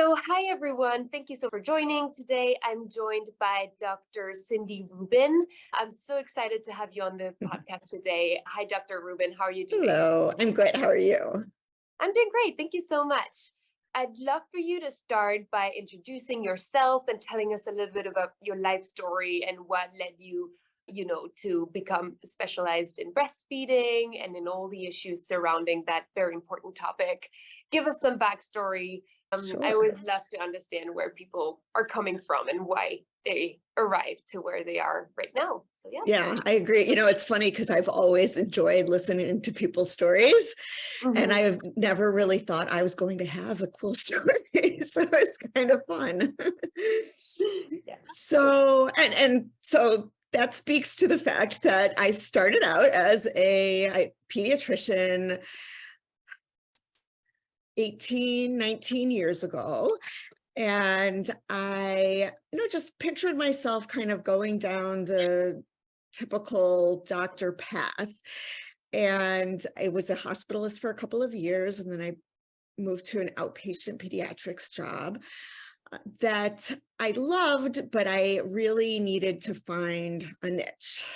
So, hi everyone. Thank you so for joining. Today, I'm joined by Dr. Cindy Rubin. I'm so excited to have you on the podcast today. Hi, Dr. Rubin. How are you doing? Hello, I'm good. How are you? I'm doing great. Thank you so much. I'd love for you to start by introducing yourself and telling us a little bit about your life story and what led you, to become specialized in breastfeeding and in all the issues surrounding that very important topic. Give us some backstory. I Sure. always love to understand where people are coming from and why they arrived to where they are right now. So Yeah, I agree. It's funny because I've always enjoyed listening to people's stories, and Mhm. I've never really thought I was going to have a cool story. So it's kind of fun. Yeah. So that speaks to the fact that I started out as a pediatrician 18, 19 years ago. And I, just pictured myself kind of going down the typical doctor path. And I was a hospitalist for a couple of years, and then I moved to an outpatient pediatrics job that I loved, but I really needed to find a niche.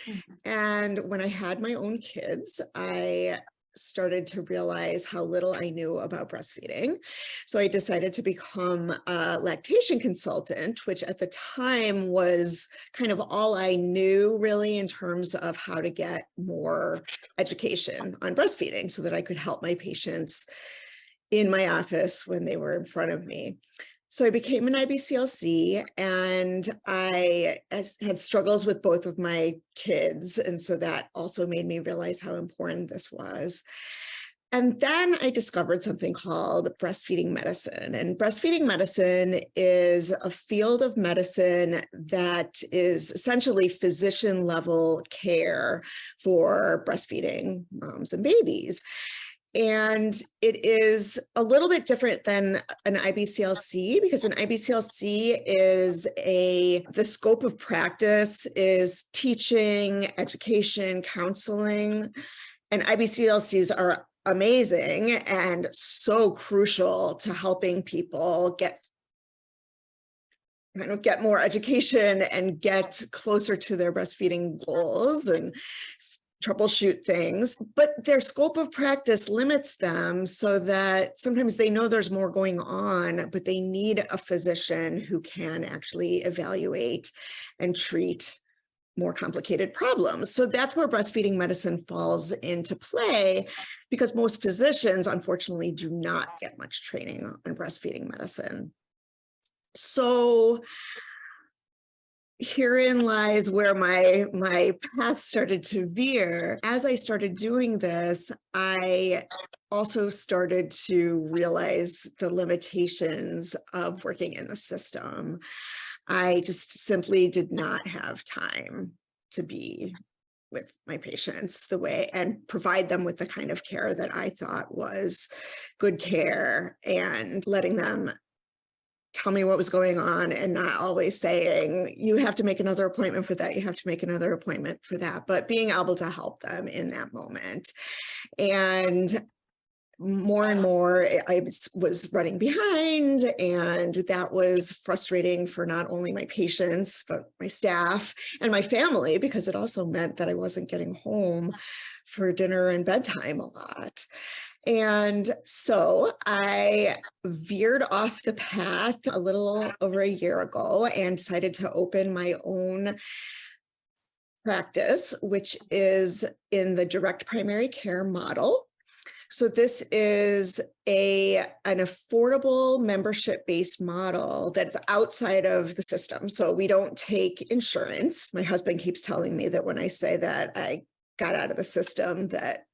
Mhm. And when I had my own kids, I started to realize how little I knew about breastfeeding. So I decided to become a lactation consultant, which at the time was kind of all I knew really in terms of how to get more education on breastfeeding so that I could help my patients in my office when they were in front of me. So I became an IBCLC, and I had struggles with both of my kids. And so that also made me realize how important this was. And then I discovered something called breastfeeding medicine. And breastfeeding medicine is a field of medicine that is essentially physician level care for breastfeeding moms and babies. And it is a little bit different than an IBCLC because an IBCLC is the scope of practice is teaching, education, counseling, and IBCLCs are amazing and so crucial to helping people get more education and get closer to their breastfeeding goals and troubleshoot things, but their scope of practice limits them so that sometimes they know there's more going on, but they need a physician who can actually evaluate and treat more complicated problems. So that's where breastfeeding medicine falls into play, because most physicians, unfortunately, do not get much training on breastfeeding medicine. So herein lies where my path started to veer. As I started doing this, I also started to realize the limitations of working in the system. I just simply did not have time to be with my patients the way and provide them with the kind of care that I thought was good care, and letting them tell me what was going on and not always saying, you have to make another appointment for that, you have to make another appointment for that, but being able to help them in that moment. And more, I was running behind, and that was frustrating for not only my patients, but my staff and my family, because it also meant that I wasn't getting home for dinner and bedtime a lot. And so I veered off the path a little over a year ago and decided to open my own practice, which is in the direct primary care model. So this is an affordable membership-based model that's outside of the system. So we don't take insurance. My husband keeps telling me that when I say that I got out of the system, that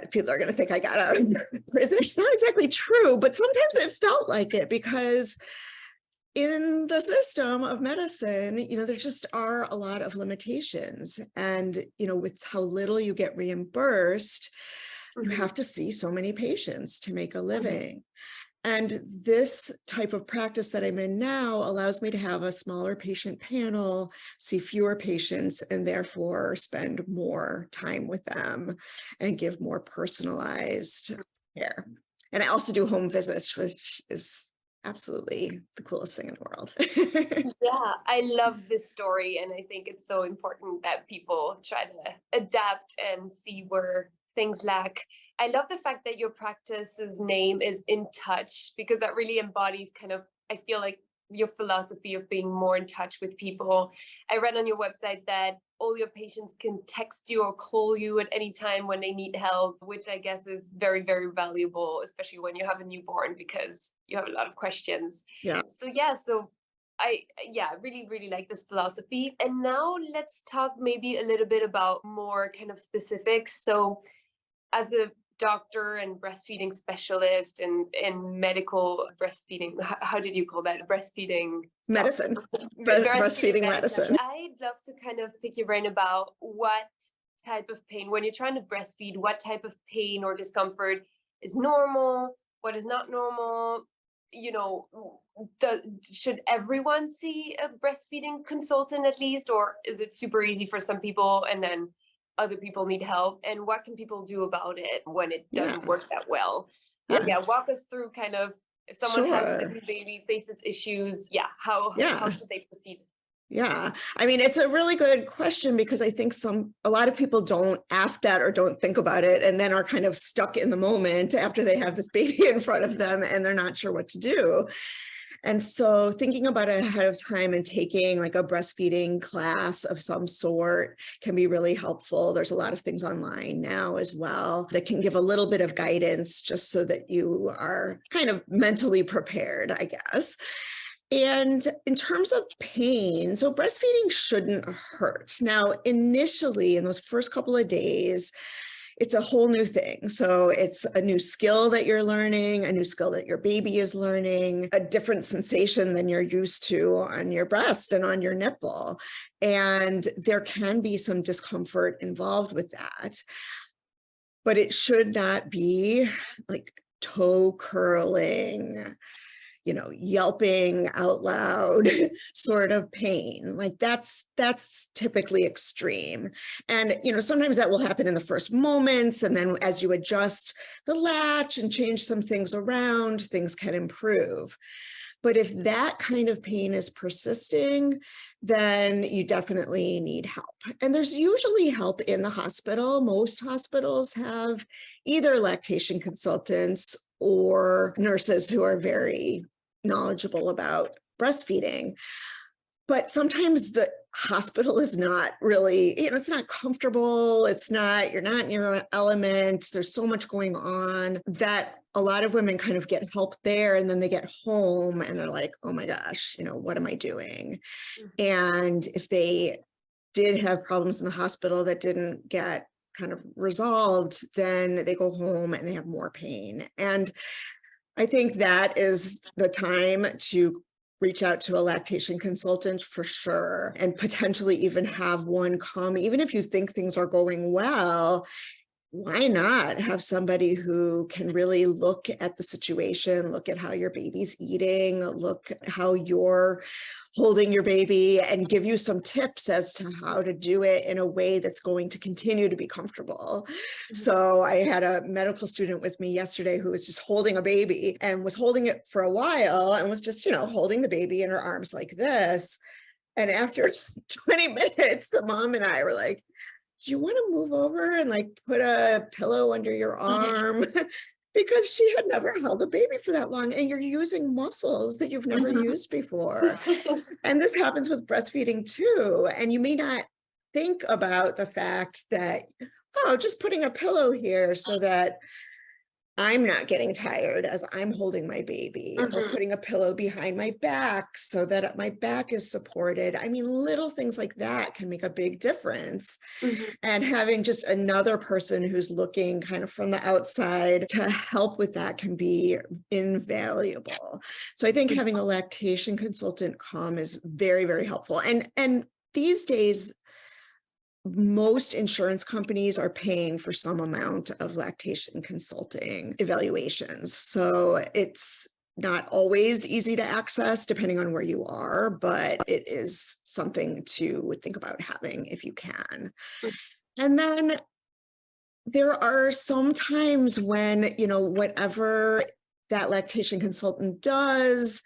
people are going to think I got out of prison. It's not exactly true, but sometimes it felt like it, because in the system of medicine, there just are a lot of limitations. And, with how little you get reimbursed, you have to see so many patients to make a living. And this type of practice that I'm in now allows me to have a smaller patient panel, see fewer patients, and therefore spend more time with them and give more personalized care. And I also do home visits, which is absolutely the coolest thing in the world. Yeah, I love this story, and I think it's so important that people try to adapt and see where things lack. I love the fact that your practice's name is In Touch, because that really embodies kind of, I feel like, your philosophy of being more in touch with people. I read on your website that all your patients can text you or call you at any time when they need help, which I guess is very, very valuable, especially when you have a newborn, because you have a lot of questions. Yeah. So yeah, so I yeah, really, really like this philosophy. And now let's talk maybe a little bit about more kind of specifics. So as a doctor and breastfeeding specialist and medical breastfeeding, how did you call that? Breastfeeding Medicine, breastfeeding breastfeeding medicine. medicine. I'd love to kind of pick your brain about what type of pain, when you're trying to breastfeed, what type of pain or discomfort is normal, what is not normal. You know, should everyone see a breastfeeding consultant at least, or is it super easy for some people and then other people need help? And what can people do about it when it Yeah. doesn't work that well? Yeah. Yeah, walk us through kind of, if someone has a Sure. new baby, faces issues, yeah, how Yeah. should they proceed? Yeah. I mean, it's a really good question, because I think a lot of people don't ask that or don't think about it, and then are kind of stuck in the moment after they have this baby in front of them and they're not sure what to do. And so thinking about it ahead of time and taking like a breastfeeding class of some sort can be really helpful. There's a lot of things online now as well that can give a little bit of guidance, just so that you are kind of mentally prepared, I guess. And in terms of pain, so breastfeeding shouldn't hurt. Now, initially, in those first couple of days, it's a whole new thing. So it's a new skill that you're learning, a new skill that your baby is learning, a different sensation than you're used to on your breast and on your nipple. And there can be some discomfort involved with that. But it should not be like toe curling, yelping out loud sort of pain. Like that's typically extreme. And, sometimes that will happen in the first moments. And then as you adjust the latch and change some things around, things can improve. But if that kind of pain is persisting, then you definitely need help. And there's usually help in the hospital. Most hospitals have either lactation consultants or nurses who are very knowledgeable about breastfeeding. But sometimes the hospital is not really, it's not comfortable. You're not in your element. There's so much going on that a lot of women kind of get help there, and then they get home and they're like, oh my gosh, what am I doing? And if they did have problems in the hospital that didn't get kind of resolved, then they go home and they have more pain. And I think that is the time to reach out to a lactation consultant for sure, and potentially even have one come, even if you think things are going well. Why not have somebody who can really look at the situation, look at how your baby's eating, look at how you're holding your baby, and give you some tips as to how to do it in a way that's going to continue to be comfortable. So I had a medical student with me yesterday who was just holding a baby and was holding it for a while and was just, holding the baby in her arms like this. And after 20 minutes, the mom and I were like, do you want to move over and like put a pillow under your arm? Because she had never held a baby for that long, and you're using muscles that you've never used before. And this happens with breastfeeding too. And you may not think about the fact that, just putting a pillow here so that I'm not getting tired as I'm holding my baby, or putting a pillow behind my back so that my back is supported. I mean, little things like that can make a big difference. And having just another person who's looking kind of from the outside to help with that can be invaluable. So I think having a lactation consultant come is very, very helpful. And these days, most insurance companies are paying for some amount of lactation consulting evaluations. So it's not always easy to access depending on where you are, but it is something to think about having if you can. And then there are some times when, whatever that lactation consultant does,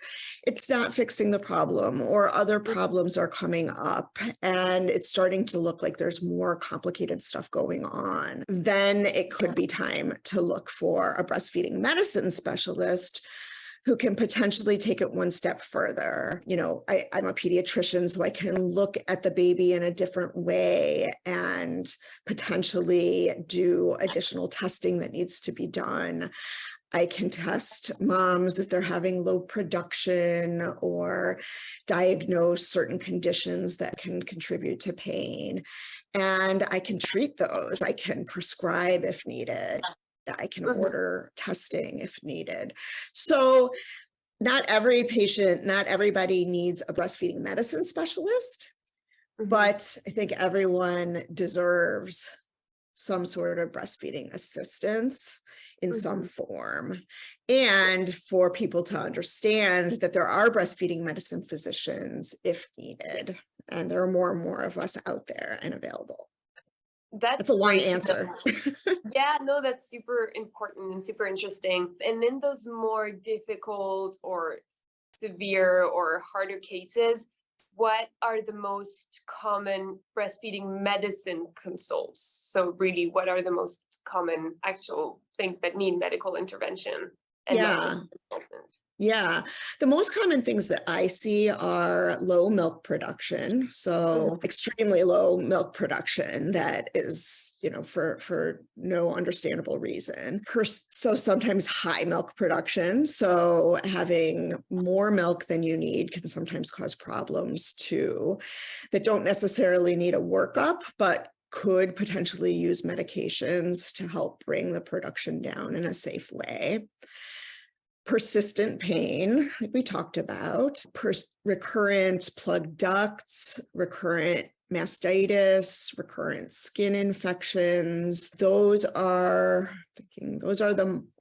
it's not fixing the problem, or other problems are coming up and it's starting to look like there's more complicated stuff going on, then it could be time to look for a breastfeeding medicine specialist who can potentially take it one step further. You know, I'm a pediatrician, so I can look at the baby in a different way and potentially do additional testing that needs to be done. I can test moms if they're having low production or diagnose certain conditions that can contribute to pain. And I can treat those. I can prescribe if needed. I can order testing if needed. So not every patient, not everybody needs a breastfeeding medicine specialist, but I think everyone deserves some sort of breastfeeding assistance in some form. And for people to understand that there are breastfeeding medicine physicians if needed. And there are more and more of us out there and available. That's a long answer. Yeah, no, that's super important and super interesting. And in those more difficult or severe or harder cases, what are the most common breastfeeding medicine consults? So really, what are the most common actual things that need medical intervention and not just consultants? Yeah, the most common things that I see are low milk production. So extremely low milk production that is, you know, for no understandable reason. So sometimes high milk production. So having more milk than you need can sometimes cause problems too, that don't necessarily need a workup, but could potentially use medications to help bring the production down in a safe way. Persistent pain, like we talked about, recurrent plugged ducts, recurrent mastitis, recurrent skin infections. Those are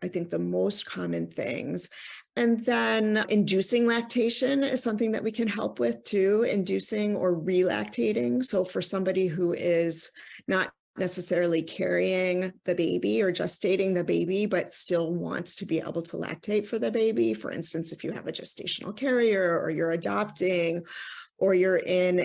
I think the most common things. And then inducing lactation is something that we can help with too, inducing or relactating. So for somebody who is not necessarily carrying the baby or gestating the baby, but still wants to be able to lactate for the baby. For instance, if you have a gestational carrier or you're adopting, or you're in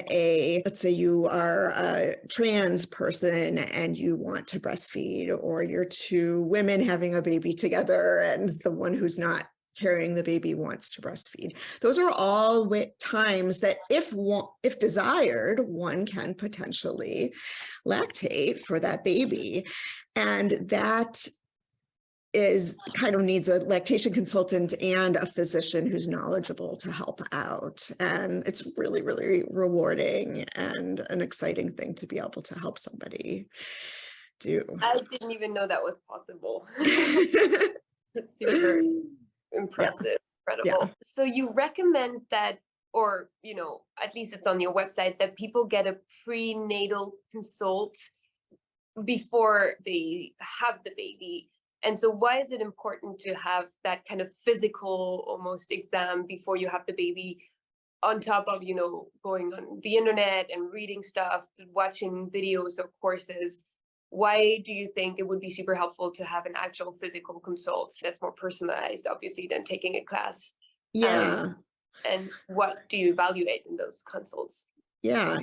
let's say you are a trans person and you want to breastfeed, or you're two women having a baby together and the one who's not carrying the baby wants to breastfeed. Those are all times that if desired, one can potentially lactate for that baby. And that is kind of needs a lactation consultant and a physician who's knowledgeable to help out. And it's really, really rewarding and an exciting thing to be able to help somebody do. I didn't even know that was possible. It's super impressive, incredible. So you recommend that, or, you know, at least it's on your website, that people get a prenatal consult before they have the baby. And so why is it important to have that kind of physical almost exam before you have the baby, on top of, you know, going on the internet and reading stuff, watching videos or courses? Why do you think it would be super helpful to have an actual physical consult that's more personalized, obviously, than taking a class? Yeah. And what do you evaluate in those consults? Yeah.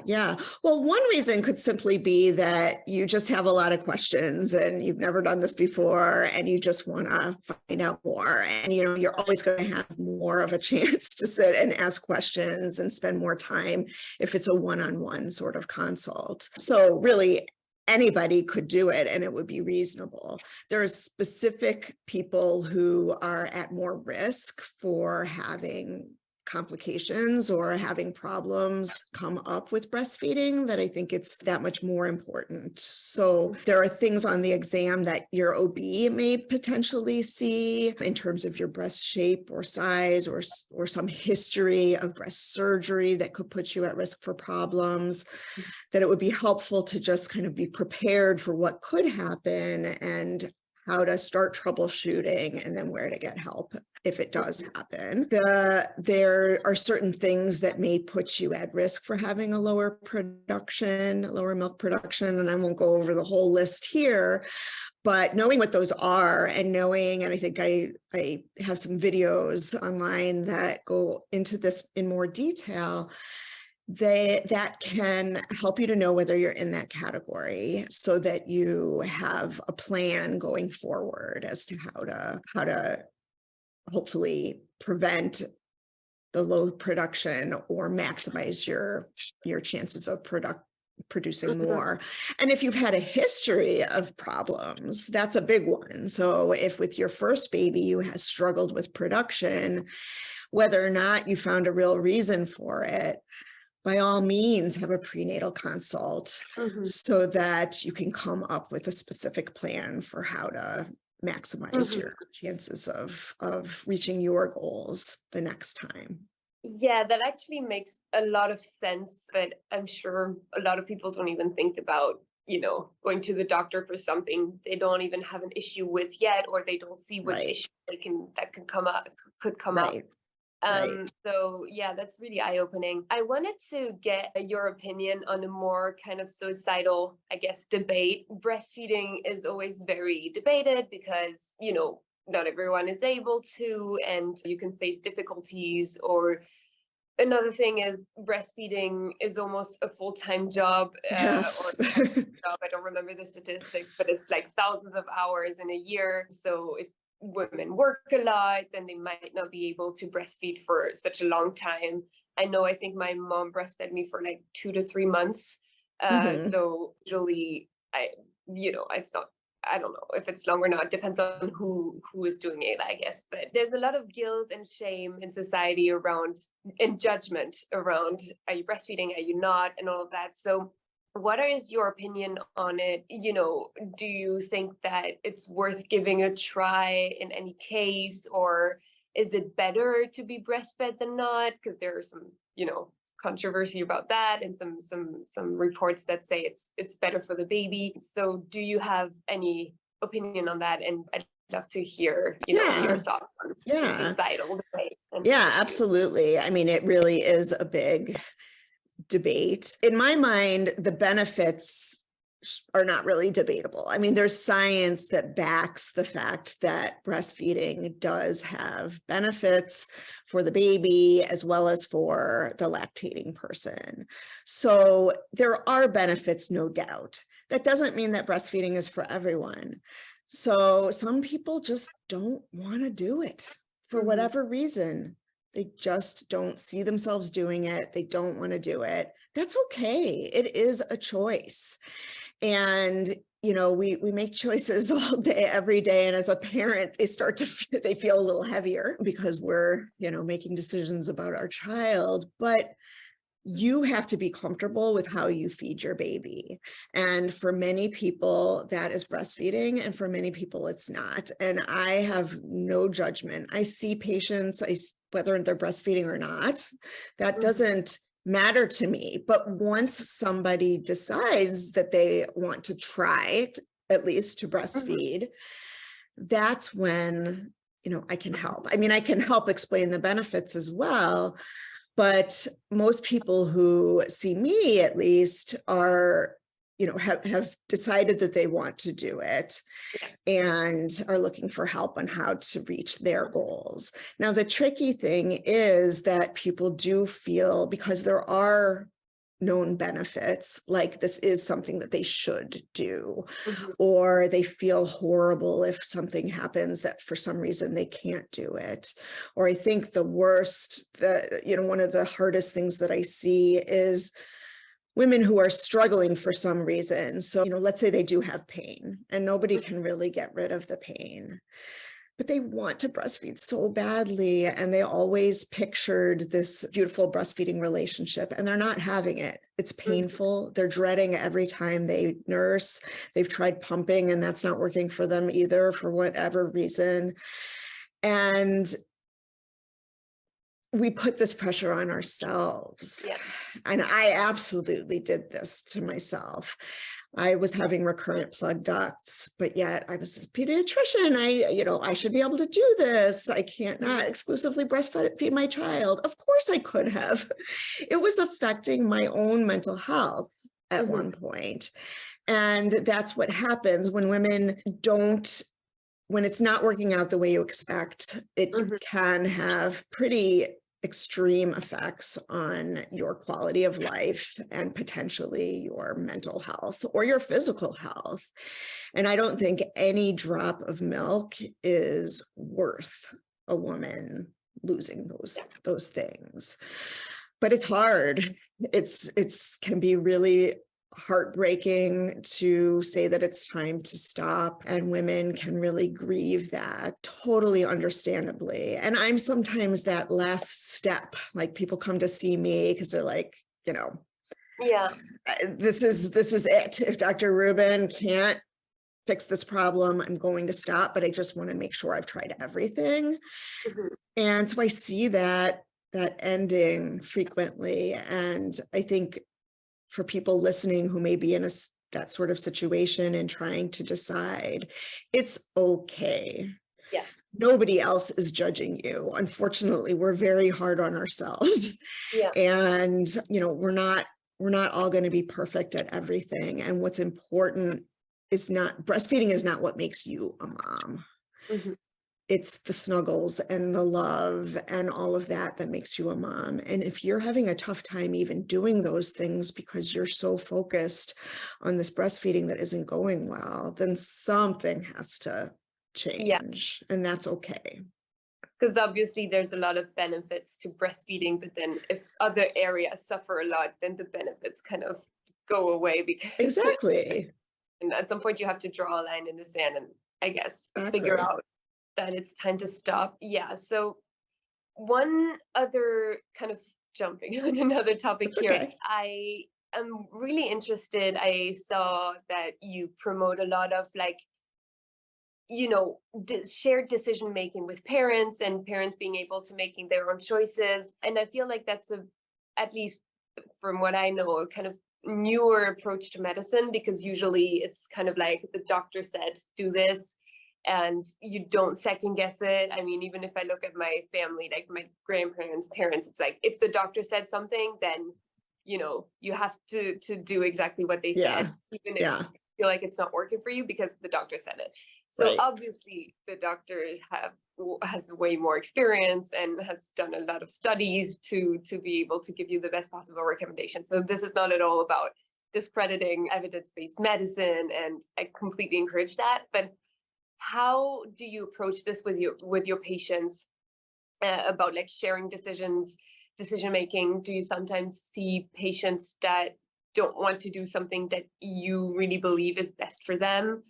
Well, one reason could simply be that you just have a lot of questions and you've never done this before and you just want to find out more. And, you know, you're always going to have more of a chance to sit and ask questions and spend more time if it's a one-on-one sort of consult. So really, anybody could do it and it would be reasonable. There's specific people who are at more risk for having complications or having problems come up with breastfeeding that I think it's that much more important. So there are things on the exam that your OB may potentially see in terms of your breast shape or size or some history of breast surgery that could put you at risk for problems, that it would be helpful to just kind of be prepared for what could happen and how to start troubleshooting and then where to get help if it does happen. There are certain things that may put you at risk for having a lower milk production, and I won't go over the whole list here, But knowing what those are and knowing, and I think I have some videos online that go into this in more detail, that can help you to know whether you're in that category so that you have a plan going forward as to how to hopefully prevent the low production or maximize your chances of producing more. And if you've had a history of problems, that's a big one. So if with your first baby you have struggled with production, whether or not you found a real reason for it, by all means have a prenatal consult so that you can come up with a specific plan for how to maximize your chances of reaching your goals the next time. Yeah, that actually makes a lot of sense, but I'm sure a lot of people don't even think about, going to the doctor for something they don't even have an issue with yet, or they don't see which issue that could come up. So yeah, that's really eye-opening. I wanted to get your opinion on a more kind of societal, I guess, debate. Breastfeeding is always very debated because, not everyone is able to, and you can face difficulties. Or another thing is breastfeeding is almost a full-time job. Yes. Or job. I don't remember the statistics, but it's like thousands of hours in a year. So if women work a lot, then they might not be able to breastfeed for such a long time. I think my mom breastfed me for like 2 to 3 months. So usually it's not, I don't know if it's long or not, depends on who is doing it, I guess. But there's a lot of guilt and shame in society around, and judgment around, are you breastfeeding, are you not, and all of that. So what is your opinion on it? Do you think that it's worth giving a try in any case, or is it better to be breastfed than not? Because there are some, controversy about that, and some reports that say it's better for the baby. So do you have any opinion on that? And I'd love to hear, your thoughts on the societal debate. Yeah, absolutely. I mean, it really is a big debate. In my mind, the benefits are not really debatable. I mean, there's science that backs the fact that breastfeeding does have benefits for the baby as well as for the lactating person. So there are benefits, no doubt. That doesn't mean that breastfeeding is for everyone. So some people just don't want to do it for whatever reason. They just don't see themselves doing it. They don't want to do it. That's okay. It is a choice. And, we make choices all day, every day. And as a parent, they feel a little heavier because we're, making decisions about our child. But you have to be comfortable with how you feed your baby. And for many people, that is breastfeeding. And for many people, it's not. And I have no judgment. I see patients, whether they're breastfeeding or not, that doesn't matter to me. But once somebody decides that they want to try at least to breastfeed, that's when, I can help. I mean, I can help explain the benefits as well. But most people who see me, at least, are, have decided that they want to do it and are looking for help on how to reach their goals. Now, the tricky thing is that people do feel, because there are known benefits, like this is something that they should do, or they feel horrible if something happens that for some reason they can't do it. Or I think the worst, one of the hardest things that I see is women who are struggling for some reason. So, let's say they do have pain and nobody can really get rid of the pain, but they want to breastfeed so badly. And they always pictured this beautiful breastfeeding relationship, and they're not having it. It's painful. They're dreading every time they nurse. They've tried pumping and that's not working for them either, for whatever reason. And we put this pressure on ourselves. Yeah. And I absolutely did this to myself. I was having recurrent plug ducts, but yet I was a pediatrician. I should be able to do this. I can't not exclusively breastfeed my child. Of course I could have. It was affecting my own mental health at one point. And that's what happens when women don't, when it's not working out the way you expect, it can have pretty extreme effects on your quality of life and potentially your mental health or your physical health. And I don't think any drop of milk is worth a woman losing those things. But it's hard. It's can be really heartbreaking to say that it's time to stop, and women can really grieve that, totally understandably. And I'm sometimes that last step, like people come to see me because they're like, you know, yeah, this is it. If Dr. Rubin can't fix this problem, I'm going to stop, but I just want to make sure I've tried everything. And so I see that ending frequently. And I think for people listening who may be in that sort of situation and trying to decide, it's okay. Yeah. Nobody else is judging you. Unfortunately, we're very hard on ourselves. Yeah. And, you know, we're not all going to be perfect at everything. And what's important is breastfeeding is not what makes you a mom. It's the snuggles and the love and all of that makes you a mom. And if you're having a tough time even doing those things because you're so focused on this breastfeeding that isn't going well, then something has to change. And that's okay. Because obviously there's a lot of benefits to breastfeeding, but then if other areas suffer a lot, then the benefits kind of go away because exactly. And at some point you have to draw a line in the sand and I guess figure out that it's time to stop. Yeah. So one other kind of jumping on another topic here, I am really interested. I saw that you promote a lot of like, you know, shared decision making with parents and parents being able to making their own choices. And I feel like that's at least from what I know, a kind of newer approach to medicine, because usually it's kind of like the doctor said, do this, and you don't second guess it. I mean, even if I look at my family, like my grandparents, parents, it's like, if the doctor said something, then, you know, you have to do exactly what they said, even if you feel like it's not working for you because the doctor said it. So obviously the doctor has way more experience and has done a lot of studies to be able to give you the best possible recommendation. So this is not at all about discrediting evidence-based medicine, and I completely encourage that. But how do you approach this with your patients about like sharing decision making? Do you sometimes see patients that don't want to do something that you really believe is best for them,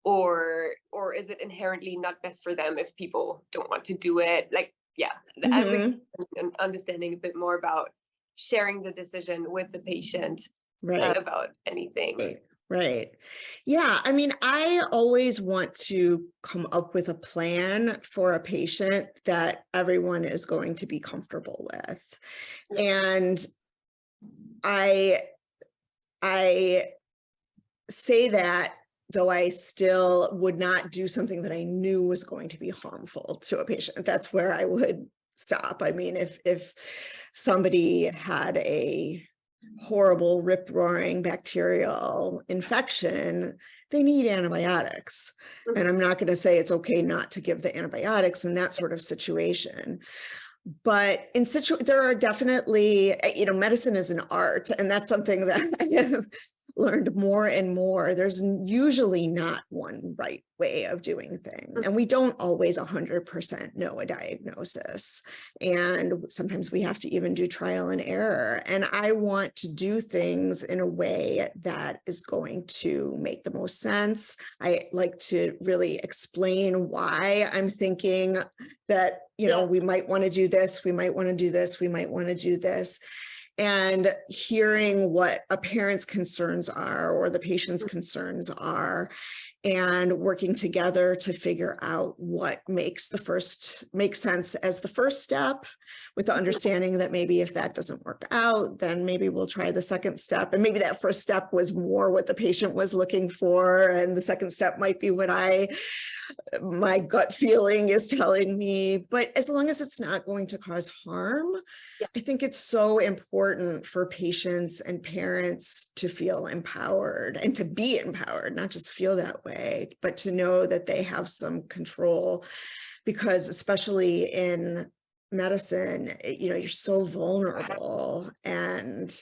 or is it inherently not best for them if people don't want to do it? Like, I'm really understanding a bit more about sharing the decision with the patient about anything. Right. Yeah. I mean, I always want to come up with a plan for a patient that everyone is going to be comfortable with. And I say that, though I still would not do something that I knew was going to be harmful to a patient. That's where I would stop. I mean, if somebody had a horrible rip-roaring bacterial infection, they need antibiotics. And I'm not going to say it's okay not to give the antibiotics in that sort of situation. But there are definitely, you know, medicine is an art, and that's something that I have learned more and more. There's usually not one right way of doing things, and we don't always 100% know a diagnosis, and sometimes we have to even do trial and error. And I want to do things in a way that is going to make the most sense. I like to really explain why I'm thinking that, you know, we might want to do this, we might want to do this, we might want to do this. And hearing what a parent's concerns are or the patient's concerns are, and working together to figure out what makes sense as the first step, with the understanding that maybe if that doesn't work out, then maybe we'll try the second step. And maybe that first step was more what the patient was looking for, and the second step might be what my gut feeling is telling me. But as long as it's not going to cause harm, I think it's so important for patients and parents to feel empowered and to be empowered, not just feel that way, but to know that they have some control, because especially in medicine, you're so vulnerable, and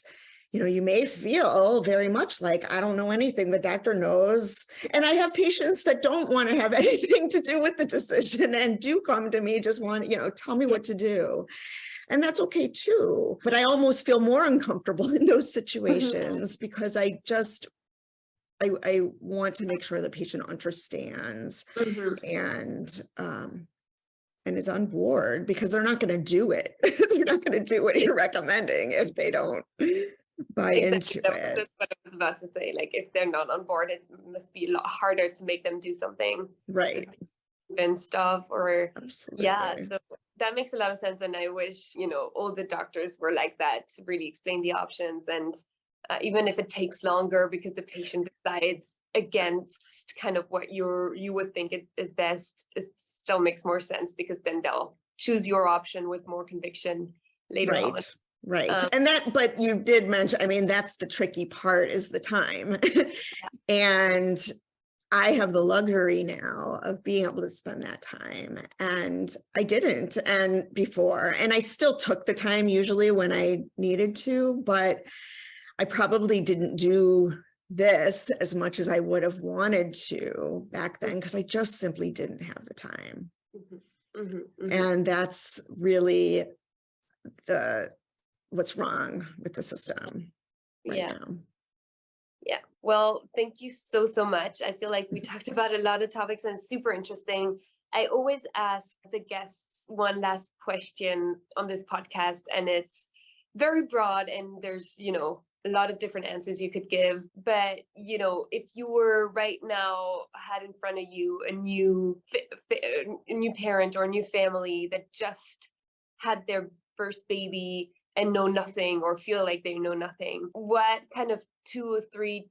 you may feel very much like, I don't know anything, the doctor knows. And I have patients that don't want to have anything to do with the decision and do come to me, just want, tell me what to do. And that's okay too. But I almost feel more uncomfortable in those situations because I want to make sure the patient understands and is on board, because they're not going to do it. They're not going to do what you're recommending if they don't buy into it. That's what I was about to say. Like, if they're not on board, it must be a lot harder to make them do something. Right. And stuff, or Absolutely. Yeah, so that makes a lot of sense. And I wish, all the doctors were like that, to really explain the options. And even if it takes longer because the patient decides against kind of what you would think is best, it still makes more sense, because then they'll choose your option with more conviction later on. Right. But you did mention, that's the tricky part, is the time. And I have the luxury now of being able to spend that time, and I didn't before, and I still took the time usually when I needed to, but I probably didn't do this as much as I would have wanted to back then, because I just simply didn't have the time. And that's really what's wrong with the system right now. Yeah. Well, thank you so much. I feel like we talked about a lot of topics, and it's super interesting. I always ask the guests one last question on this podcast, and it's very broad, and there's, a lot of different answers you could give. But, if you were right now, had in front of you a new parent or a new family that just had their first baby and know nothing, or feel like they know nothing, what kind of 2 or 3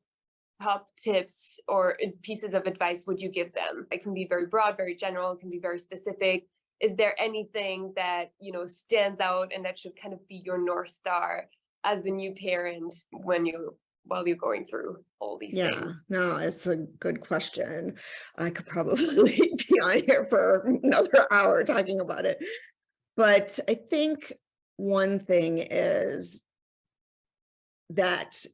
top tips or pieces of advice would you give them? It can be very broad, very general, it can be very specific. Is there anything that, stands out and that should kind of be your North Star as a new parent while you're going through all these things? No, it's a good question. I could probably be on here for another hour talking about it. But I think one thing is that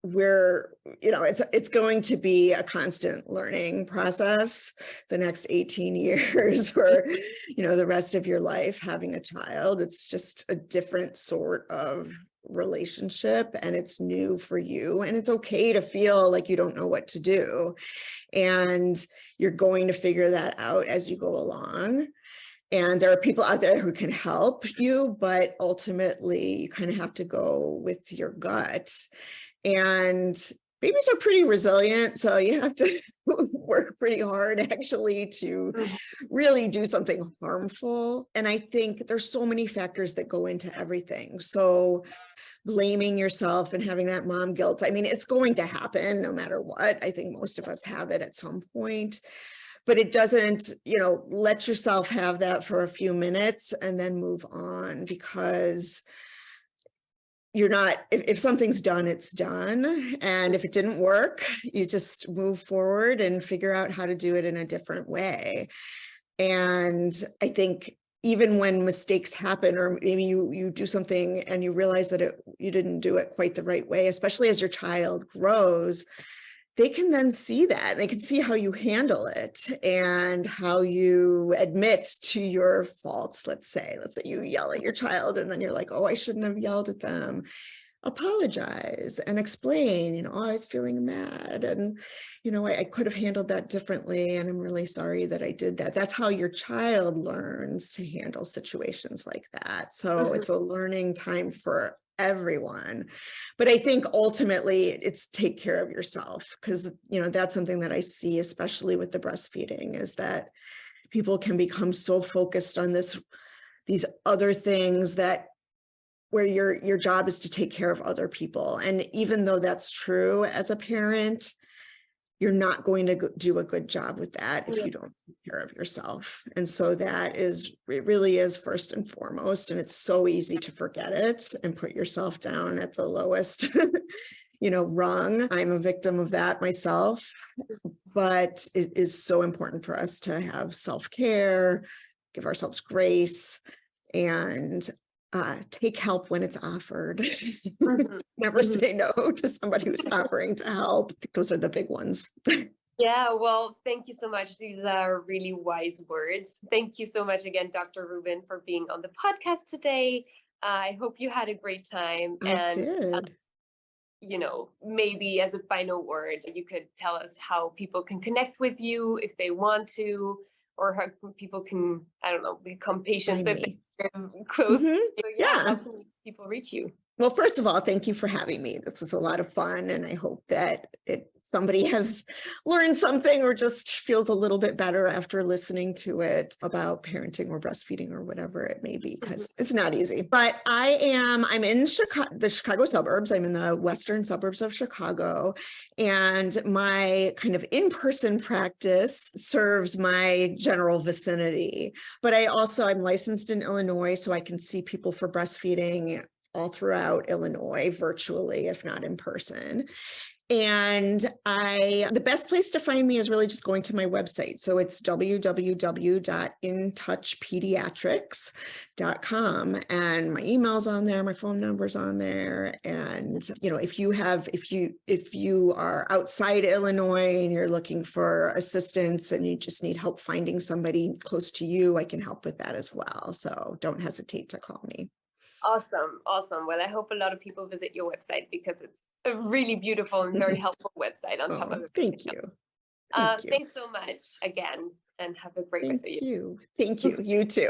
it's going to be a constant learning process the next 18 years, or the rest of your life having a child. It's just a different sort of relationship, and it's new for you, and it's okay to feel like you don't know what to do, and you're going to figure that out as you go along. And there are people out there who can help you, but ultimately you kind of have to go with your gut. And babies are pretty resilient, so you have to work pretty hard actually to really do something harmful. And I think there's so many factors that go into everything. So blaming yourself and having that mom guilt, it's going to happen no matter what. I think most of us have it at some point. But it doesn't, let yourself have that for a few minutes and then move on, because you're not, if something's done, it's done. And if it didn't work, you just move forward and figure out how to do it in a different way. And I think even when mistakes happen, or maybe you do something and you realize that you didn't do it quite the right way, especially as your child grows, they can then see that. They can see how you handle it and how you admit to your faults. Let's say you yell at your child and then you're like, oh, I shouldn't have yelled at them. Apologize and explain, oh, I was feeling mad, and, I could have handled that differently, and I'm really sorry that I did that. That's how your child learns to handle situations like that. So it's a learning time for everyone. But I think ultimately it's take care of yourself, because, that's something that I see, especially with the breastfeeding, is that people can become so focused on these other things where your job is to take care of other people. And even though that's true as a parent, you're not going to do a good job with that if you don't take care of yourself. And so it really is first and foremost. And it's so easy to forget it and put yourself down at the lowest, rung. I'm a victim of that myself, but it is so important for us to have self-care, give ourselves grace, and take help when it's offered. Never say no to somebody who's offering to help. Those are the big ones. Yeah, well, thank you so much. These are really wise words. Thank you so much again, Dr. Rubin, for being on the podcast today. I hope you had a great time. I did. Maybe as a final word, you could tell us how people can connect with you if they want to, or how people can, I don't know, become patients if they're close. Yeah. How can people reach you? Well, first of all, thank you for having me. This was a lot of fun, and I hope that somebody has learned something or just feels a little bit better after listening to it about parenting or breastfeeding or whatever it may be, because it's not easy. But I'm in the Chicago suburbs. I'm in the Western Suburbs of Chicago, and my kind of in-person practice serves my general vicinity. But I'm licensed in Illinois, so I can see people for breastfeeding all throughout Illinois, virtually, if not in person. And the best place to find me is really just going to my website. So it's www.intouchpediatrics.com, and my email's on there, my phone number's on there. And, if you are outside Illinois and you're looking for assistance and you just need help finding somebody close to you, I can help with that as well. So don't hesitate to call me. Awesome. Well, I hope a lot of people visit your website, because it's a really beautiful and very helpful website on top of it. Thank you. Thanks so much again, and have a great rest of your day. Thank you. You too.